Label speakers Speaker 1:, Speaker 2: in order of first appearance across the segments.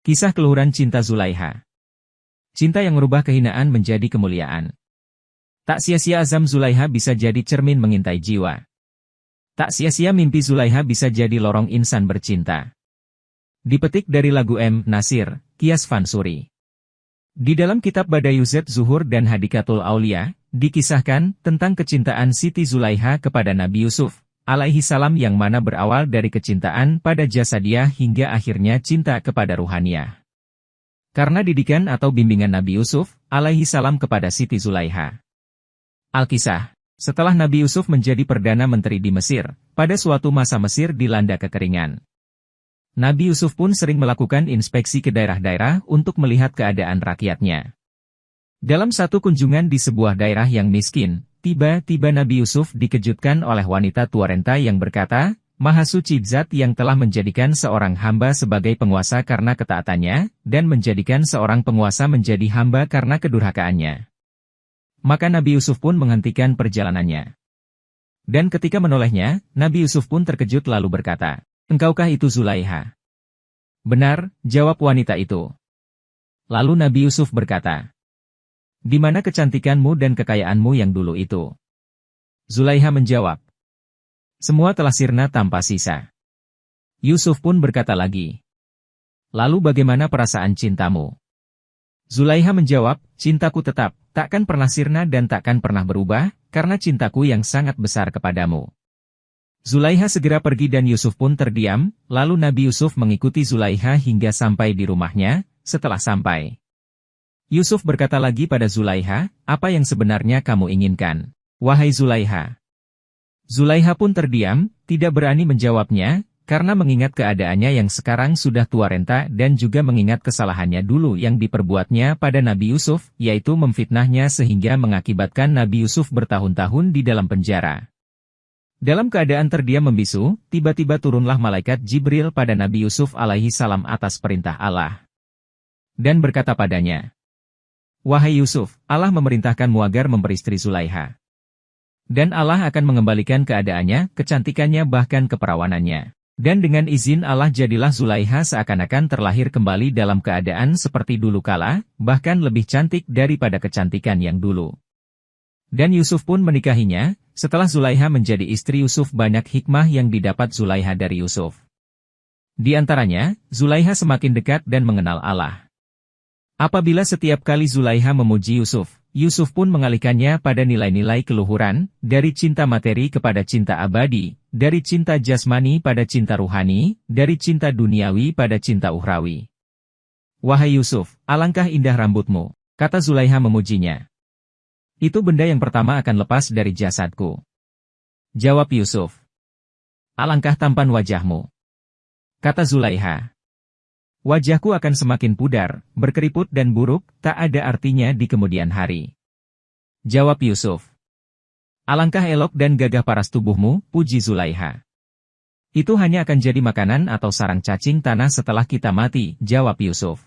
Speaker 1: Kisah keluhuran cinta Zulaiha. Cinta yang merubah kehinaan menjadi kemuliaan. Tak sia-sia azam Zulaiha bisa jadi cermin mengintai jiwa. Tak sia-sia mimpi Zulaiha bisa jadi lorong insan bercinta. Dipetik dari lagu M. Nasir, Kias Fansuri. Di dalam kitab Badayuzat Zuhur dan Hadikatul Aulia, dikisahkan tentang kecintaan Siti Zulaiha kepada Nabi Yusuf alaihi salam yang mana berawal dari kecintaan pada jasadiah hingga akhirnya cinta kepada ruhaniyah. Karena didikan atau bimbingan Nabi Yusuf alaihi salam kepada Siti Zulaiha. Al-Kisah, setelah Nabi Yusuf menjadi Perdana Menteri di Mesir, pada suatu masa Mesir dilanda kekeringan. Nabi Yusuf pun sering melakukan inspeksi ke daerah-daerah untuk melihat keadaan rakyatnya. Dalam satu kunjungan di sebuah daerah yang miskin, tiba-tiba Nabi Yusuf dikejutkan oleh wanita tua renta yang berkata, Maha Suci Zat yang telah menjadikan seorang hamba sebagai penguasa karena ketaatannya, dan menjadikan seorang penguasa menjadi hamba karena kedurhakaannya. Maka Nabi Yusuf pun menghentikan perjalanannya. Dan ketika menolehnya, Nabi Yusuf pun terkejut lalu berkata, Engkaukah itu Zulaiha? Benar, jawab wanita itu. Lalu Nabi Yusuf berkata, Di mana kecantikanmu dan kekayaanmu yang dulu itu? Zulaiha menjawab, Semua telah sirna tanpa sisa. Yusuf pun berkata lagi, Lalu bagaimana perasaan cintamu? Zulaiha menjawab, Cintaku tetap, takkan pernah sirna dan takkan pernah berubah, karena cintaku yang sangat besar kepadamu. Zulaiha segera pergi dan Yusuf pun terdiam, lalu Nabi Yusuf mengikuti Zulaiha hingga sampai di rumahnya. Setelah sampai, Yusuf berkata lagi pada Zulaiha, apa yang sebenarnya kamu inginkan? Wahai Zulaiha. Zulaiha pun terdiam, tidak berani menjawabnya, karena mengingat keadaannya yang sekarang sudah tua renta dan juga mengingat kesalahannya dulu yang diperbuatnya pada Nabi Yusuf, yaitu memfitnahnya sehingga mengakibatkan Nabi Yusuf bertahun-tahun di dalam penjara. Dalam keadaan terdiam membisu, tiba-tiba turunlah malaikat Jibril pada Nabi Yusuf alaihi salam atas perintah Allah. Dan berkata padanya, Wahai Yusuf, Allah memerintahkanmu agar memperistri Zulaiha. Dan Allah akan mengembalikan keadaannya, kecantikannya bahkan keperawanannya. Dan dengan izin Allah jadilah Zulaiha seakan-akan terlahir kembali dalam keadaan seperti dulu kala, bahkan lebih cantik daripada kecantikan yang dulu. Dan Yusuf pun menikahinya. Setelah Zulaiha menjadi istri Yusuf banyak hikmah yang didapat Zulaiha dari Yusuf. Di antaranya, Zulaiha semakin dekat dan mengenal Allah. Apabila setiap kali Zulaiha memuji Yusuf, Yusuf pun mengalihkannya pada nilai-nilai keluhuran, dari cinta materi kepada cinta abadi, dari cinta jasmani pada cinta ruhani, dari cinta duniawi pada cinta ukhrawi. Wahai Yusuf, alangkah indah rambutmu, kata Zulaiha memujinya. Itu benda yang pertama akan lepas dari jasadku. Jawab Yusuf. Alangkah tampan wajahmu. Kata Zulaiha. Wajahku akan semakin pudar, berkeriput dan buruk, tak ada artinya di kemudian hari. Jawab Yusuf. Alangkah elok dan gagah paras tubuhmu, puji Zulaiha. Itu hanya akan jadi makanan atau sarang cacing tanah setelah kita mati, jawab Yusuf.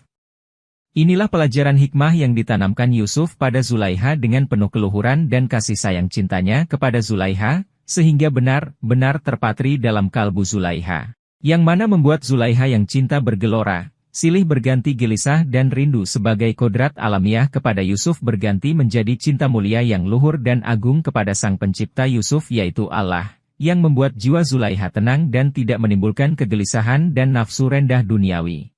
Speaker 1: Inilah pelajaran hikmah yang ditanamkan Yusuf pada Zulaiha dengan penuh keluhuran dan kasih sayang cintanya kepada Zulaiha, sehingga benar-benar terpatri dalam kalbu Zulaiha. Yang mana membuat Zulaiha yang cinta bergelora, silih berganti gelisah dan rindu sebagai kodrat alamiah kepada Yusuf berganti menjadi cinta mulia yang luhur dan agung kepada sang pencipta Yusuf yaitu Allah, yang membuat jiwa Zulaiha tenang dan tidak menimbulkan kegelisahan dan nafsu rendah duniawi.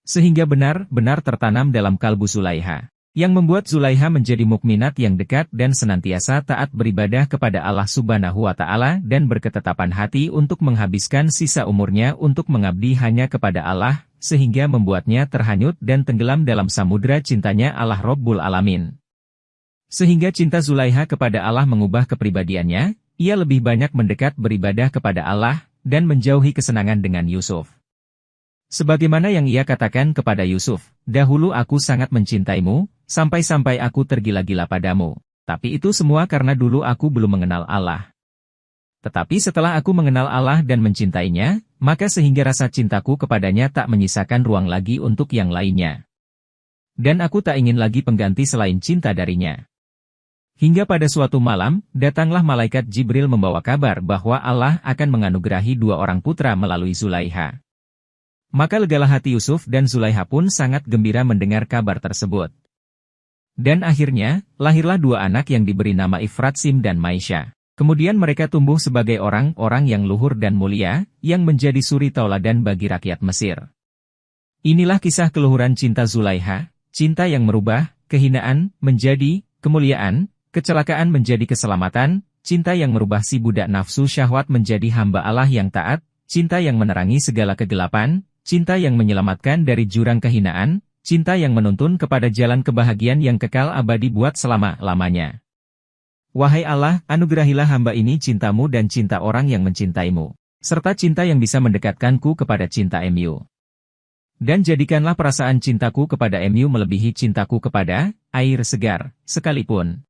Speaker 1: Sehingga benar-benar tertanam dalam kalbu Zulaiha, yang membuat Zulaiha menjadi mukminat yang dekat dan senantiasa taat beribadah kepada Allah Subhanahu wa Ta'ala dan berketetapan hati untuk menghabiskan sisa umurnya untuk mengabdi hanya kepada Allah, sehingga membuatnya terhanyut dan tenggelam dalam samudra cintanya Allah Rabbul Alamin. Sehingga cinta Zulaiha kepada Allah mengubah kepribadiannya, ia lebih banyak mendekat beribadah kepada Allah, dan menjauhi kesenangan dengan Yusuf. Sebagaimana yang ia katakan kepada Yusuf, dahulu aku sangat mencintaimu, sampai-sampai aku tergila-gila padamu. Tapi itu semua karena dulu aku belum mengenal Allah. Tetapi setelah aku mengenal Allah dan mencintainya, maka sehingga rasa cintaku kepadanya tak menyisakan ruang lagi untuk yang lainnya. Dan aku tak ingin lagi pengganti selain cinta darinya. Hingga pada suatu malam, datanglah malaikat Jibril membawa kabar bahwa Allah akan menganugerahi 2 orang putra melalui Zulaiha. Maka legalah hati Yusuf dan Zulaiha pun sangat gembira mendengar kabar tersebut. Dan akhirnya, lahirlah dua anak yang diberi nama Ifratsim dan Maisha. Kemudian mereka tumbuh sebagai orang-orang yang luhur dan mulia, yang menjadi suri tauladan bagi rakyat Mesir. Inilah kisah keluhuran cinta Zulaiha, cinta yang merubah kehinaan menjadi kemuliaan, kecelakaan menjadi keselamatan, cinta yang merubah si budak nafsu syahwat menjadi hamba Allah yang taat, cinta yang menerangi segala kegelapan, cinta yang menyelamatkan dari jurang kehinaan, cinta yang menuntun kepada jalan kebahagiaan yang kekal abadi buat selama-lamanya. Wahai Allah, anugerahilah hamba ini cintamu dan cinta orang yang mencintaimu, serta cinta yang bisa mendekatkanku kepada cinta MU. Dan jadikanlah perasaan cintaku kepada MU melebihi cintaku kepada air segar, sekalipun